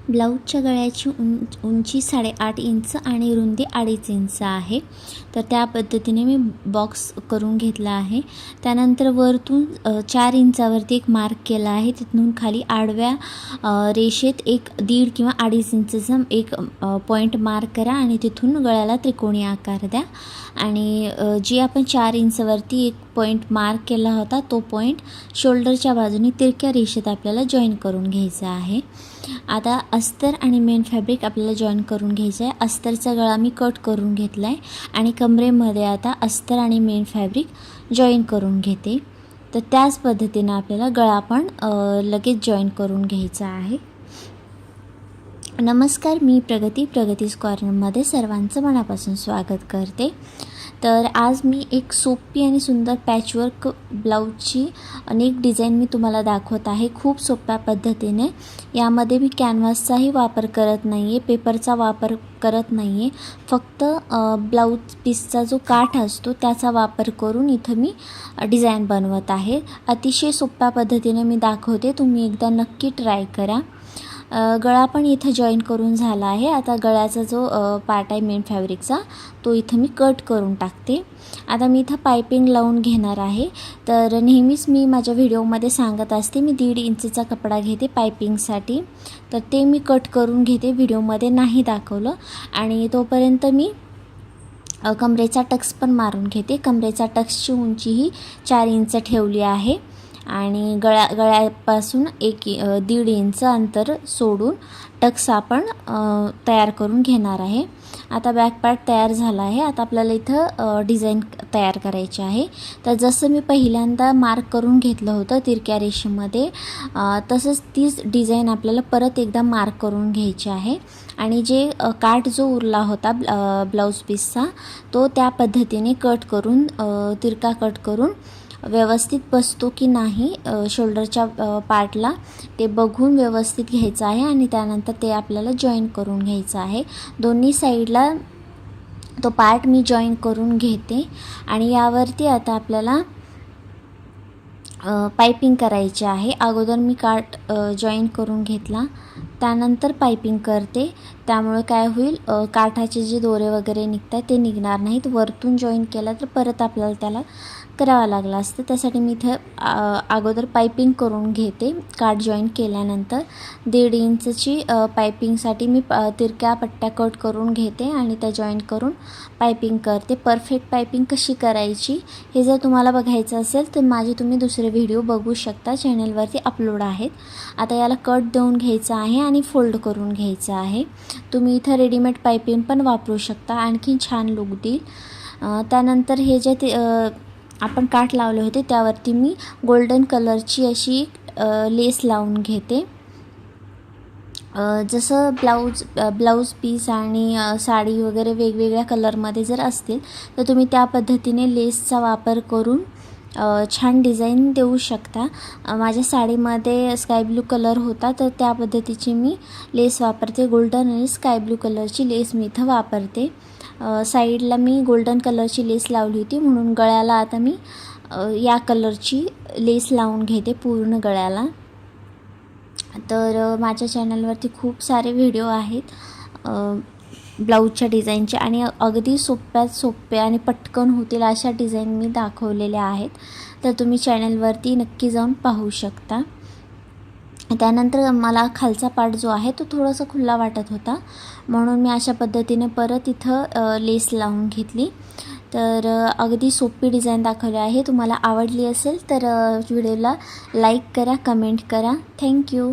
ब्लाऊजच्या गळ्याची उंची 8.5 इंच आणि रुंदी 2.5 इंच आहे। तर त्या पद्धतीने मी बॉक्स करून घेतला आहे। त्यानंतर वरतून 4 इंचावरती एक मार्क केला आहे। तिथून खाली आडव्या रेषेत एक 1.5 किंवा 2.5 इंचचा एक पॉईंट मार्क करा आणि तिथून गळ्याला त्रिकोणी आकार द्या। आणि जी आपण 4 इंचवरती एक पॉईंट मार्क केला होता तो पॉईंट शोल्डरच्या बाजूने तिरक्या रेषेत आपल्याला जॉईन करून घ्यायचा आहे। आता अस्तर आणि मेन फॅब्रिक आपल्याला जॉईन करून घ्यायचं आहे। अस्तरचा गळा मी कट करून घेतला आहे आणि कमरेमध्ये आता अस्तर आणि मेन फॅब्रिक जॉईन करून घेते। तर त्याच पद्धतीने आपल्याला गळा पण लगेच जॉईन करून घ्यायचा आहे। नमस्कार, मी प्रगतीज कॉर्नरमध्ये सर्वांचं मनापासून स्वागत करते। तर आज मी एक सोपी आणि सुंदर पॅचवर्क ब्लाऊजची अनेक डिझाईन मी तुम्हाला दाखवत आहे, खूप सोप्या पद्धतीने। यामध्ये मी कॅनव्हासचाही वापर करत नाही आहे, पेपरचा वापर करत नाही आहे, फक्त ब्लाऊज पीसचा जो काठ असतो त्याचा वापर करून इथं मी डिझाईन बनवत आहे। अतिशय सोप्या पद्धतीने मी दाखवते, तुम्ही एकदा नक्की ट्राय करा। गळा पण इथं जॉईन करून झाला आहे। आता गळ्याचा जो पार्ट आहे मेन फॅब्रिकचा तो इथं मी कट करून टाकते। आता मी इथं पाइपिंग लावून घेणार आहे। तर नेहमीच मी माझ्या व्हिडिओमध्ये सांगत असते, मी 1.5 इंचचा कपडा घेते पाइपिंगसाठी, तर ते मी कट करून घेते, व्हिडिओमध्ये नाही दाखवलं। आणि तोपर्यंत मी कमरेचा टक्स पण मारून घेते। कमरेचा टक्सची उंची ही 4 इंच ठेवली आहे आणि गळ्यापासून 1.5 इंच अंतर सोडून टक्स आपण तयार करून घेणार आहे। आता बॅक पार्ट तयार झाला आहे। आता आपल्याला इथं डिझाईन तयार करायची आहे। तर जसं मी पहिल्यांदा मार्क करून घेतलं होतं तिरक्या रेषेमध्ये, तसंच तीच डिझाईन आपल्याला परत एकदा मार्क करून घ्यायची आहे। आणि जे काठ जो उरला होता ब्लाऊज पीसचा तो त्या पद्धतीने कट करून तिरका कट करून व्यवस्थित बसतो की नाही शोल्डरच्या पार्टला ते बघून व्यवस्थित घ्यायचं आहे आणि त्यानंतर ते आपल्याला जॉईन करून घ्यायचं आहे। दोन्ही साईडला तो पार्ट मी जॉईन करून घेते आणि यावरती आता आपल्याला पाइपिंग करायची आहे। अगोदर मी काठ जॉईन करून घेतला, त्यानंतर पाइपिंग करते, त्यामुळे काय होईल काठाचे जे दोरे वगैरे निघतात ते निघणार नाहीत। वरतून जॉईन केला तर परत आपल्याला त्याला करावं लागलं असतं, त्यासाठी मी इथं अगोदर पाइपिंग करून घेते। काठ जॉईन केल्यानंतर 1.5 इंचची पाइपिंगसाठी मी तिरक्या पट्ट्या कट करून घेते आणि त्या जॉईन करून पाइपिंग करते। परफेक्ट पाइपिंग कशी करायची हे जर तुम्हाला बघायचं असेल तर माझे तुम्ही दुसरे व्हिडिओ बघू शकता, चॅनलवरती अपलोड आहेत। आता याला कट देऊन घ्यायचं आहे आणि फोल्ड करून घ्यायचं आहे। तुम्ही इथं रेडीमेड पाइपिंग पण वापरू शकता, आणखी छान लुक देईल। त्यानंतर हे जे आपण काठ लावले होते त्यावरती मी गोल्डन कलरची अशी लेस लावून घेते। जसं ब्लाऊज पीस आणि साडी वगैरे वेगवेगळ्या कलरमध्ये जर असतील तर तुम्ही त्या पद्धतीने लेसचा वापर करून छान डिझाईन देऊ शकता। माझ्या साडीमध्ये स्काय ब्लू कलर होता तर त्या पद्धतीची मी लेस वापरते। गोल्डन आणि स्काय ब्लू कलरची लेस मी इथं वापरते। साईडला मी गोल्डन कलरची लेस लावली होती, म्हणून गळ्याला आता मी या कलरची लेस लावून घेते पूर्ण गळ्याला। तर माझ्या चॅनलवरती खूप सारे व्हिडिओ आहेत ब्लाऊजच्या डिझाईनचे आणि अगदी सोप्या आणि पटकन होतील अशा डिझाईन मी दाखवलेल्या आहेत, तर तुम्ही चॅनलवरती नक्की जाऊन पाहू शकता। त्यानंतर मला खालचा पार्ट जो आहे तो थोडासा खुला वाटत होता, म्हणून मी अशा पद्धतीने परत इथं लेस लावून घेतली। तर अगदी सोपी डिझाईन दाखवली आहे। तुम्हाला आवडली असेल तर व्हिडिओला लाईक करा, कमेंट करा। थँक्यू।